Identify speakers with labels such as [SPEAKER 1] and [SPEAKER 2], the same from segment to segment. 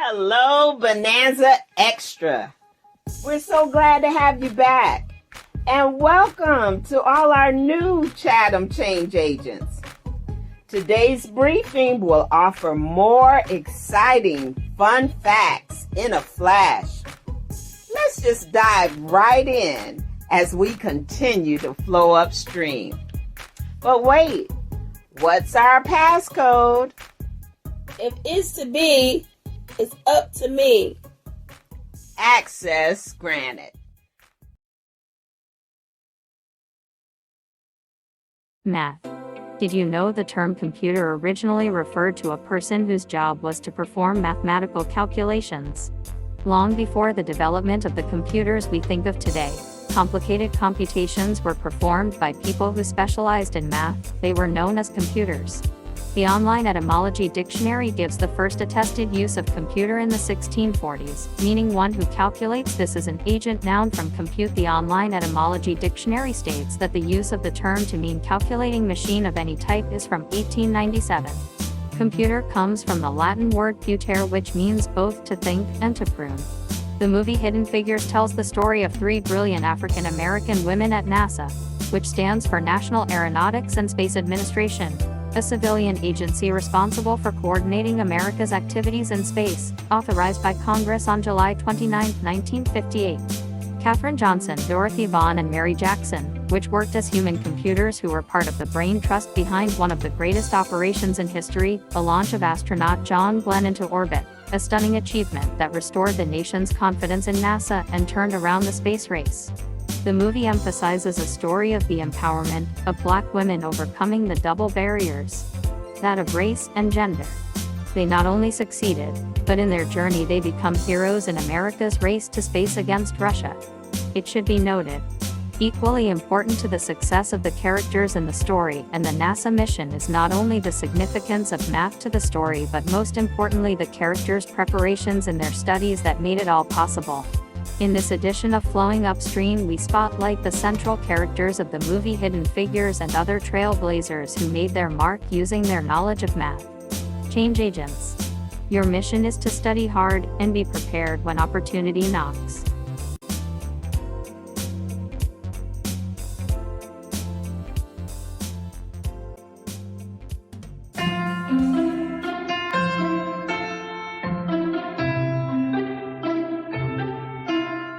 [SPEAKER 1] Hello, Bonanza Extra. We're so glad to have you back. And welcome to all our new Chatham Change Agents. Today's briefing will offer more exciting, fun facts in a flash. Let's just dive right in as we continue to flow upstream. But wait, what's our passcode?
[SPEAKER 2] If it's to be, it's up to me.
[SPEAKER 1] Access granted.
[SPEAKER 3] Math. Did you know the term computer originally referred to a person whose job was to perform mathematical calculations? Long before the development of the computers we think of today, complicated computations were performed by people who specialized in math. They were known as computers. The Online Etymology Dictionary gives the first attested use of computer in the 1640s, meaning one who calculates. This is an agent noun from compute. The Online Etymology Dictionary states that the use of the term to mean calculating machine of any type is from 1897. Computer comes from the Latin word putere, which means both to think and to prune. The movie Hidden Figures tells the story of three brilliant African American women at NASA, which stands for National Aeronautics and Space Administration, a civilian agency responsible for coordinating America's activities in space, authorized by Congress on July 29, 1958. Katherine Johnson, Dorothy Vaughan, and Mary Jackson, which worked as human computers who were part of the brain trust behind one of the greatest operations in history, the launch of astronaut John Glenn into orbit, a stunning achievement that restored the nation's confidence in NASA and turned around the space race. The movie emphasizes a story of the empowerment of Black women overcoming the double barriers, that of race and gender. They not only succeeded, but in their journey they become heroes in America's race to space against Russia. It should be noted, equally important to the success of the characters in the story and the NASA mission is not only the significance of math to the story, but most importantly the characters' preparations in their studies that made it all possible. In this edition of Flowing Upstream, we spotlight the central characters of the movie Hidden Figures and other trailblazers who made their mark using their knowledge of math. Change agents. Your mission is to study hard and be prepared when opportunity knocks.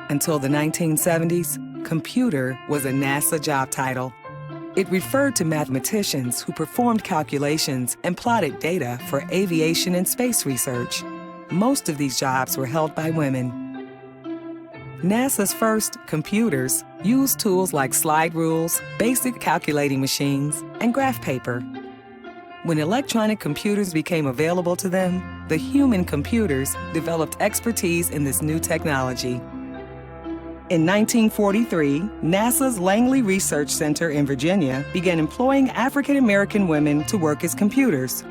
[SPEAKER 4] Until the 1970s, computer was a NASA job title. It referred to mathematicians who performed calculations and plotted data for aviation and space research. Most of these jobs were held by women. NASA's first computers used tools like slide rules, basic calculating machines, and graph paper. When electronic computers became available to them, the human computers developed expertise in this new technology. In 1943, NASA's Langley Research Center in Virginia began employing African American women to work as computers.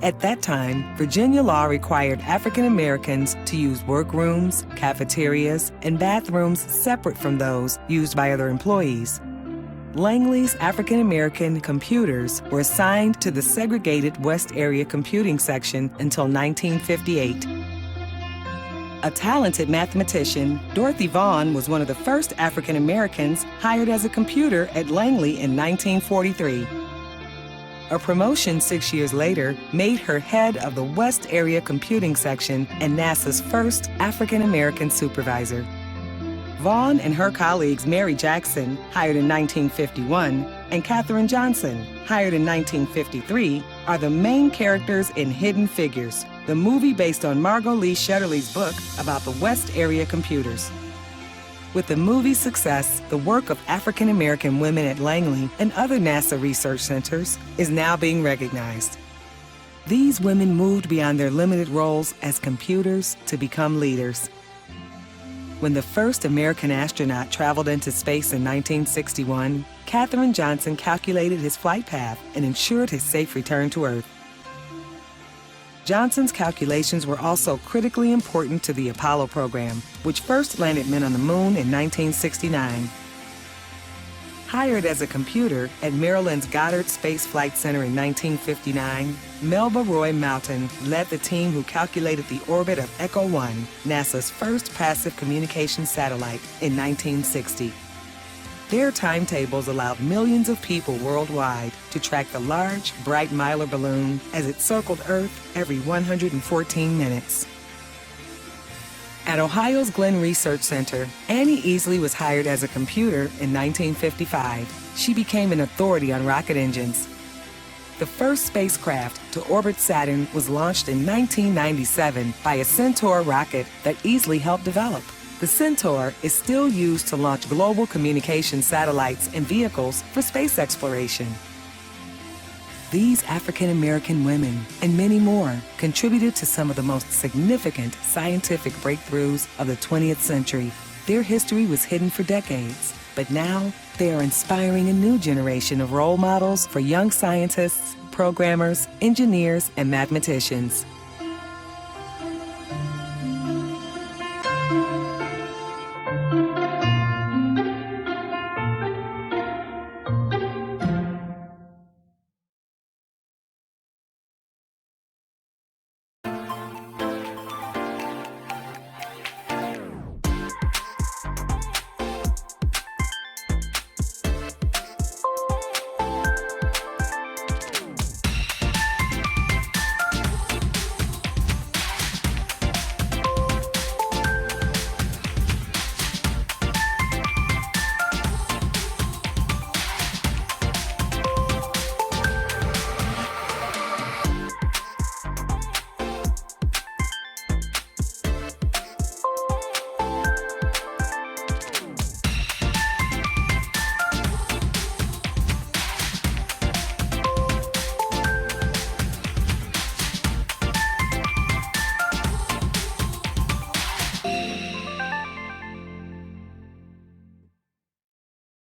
[SPEAKER 4] At that time, Virginia law required African Americans to use workrooms, cafeterias, and bathrooms separate from those used by other employees. Langley's African American computers were assigned to the segregated West Area Computing Section until 1958. A talented mathematician, Dorothy Vaughan was one of the first African Americans hired as a computer at Langley in 1943. A promotion 6 years later made her head of the West Area Computing Section and NASA's first African American supervisor. Vaughan and her colleagues Mary Jackson, hired in 1951, and Katherine Johnson, hired in 1953, are the main characters in Hidden Figures, the movie based on Margot Lee Shetterly's book about the West Area computers. With the movie's success, the work of African American women at Langley and other NASA research centers is now being recognized. These women moved beyond their limited roles as computers to become leaders. When the first American astronaut traveled into space in 1961, Katherine Johnson calculated his flight path and ensured his safe return to Earth. Johnson's calculations were also critically important to the Apollo program, which first landed men on the moon in 1969. Hired as a computer at Maryland's Goddard Space Flight Center in 1959, Melba Roy Moulton led the team who calculated the orbit of Echo 1, NASA's first passive communication satellite, in 1960. Their timetables allowed millions of people worldwide to track the large, bright Mylar balloon as it circled Earth every 114 minutes. At Ohio's Glenn Research Center, Annie Easley was hired as a computer in 1955. She became an authority on rocket engines. The first spacecraft to orbit Saturn was launched in 1997 by a Centaur rocket that Easley helped develop. The Centaur is still used to launch global communication satellites and vehicles for space exploration. These African-American women and many more contributed to some of the most significant scientific breakthroughs of the 20th century. Their history was hidden for decades, but now they are inspiring a new generation of role models for young scientists, programmers, engineers, and mathematicians.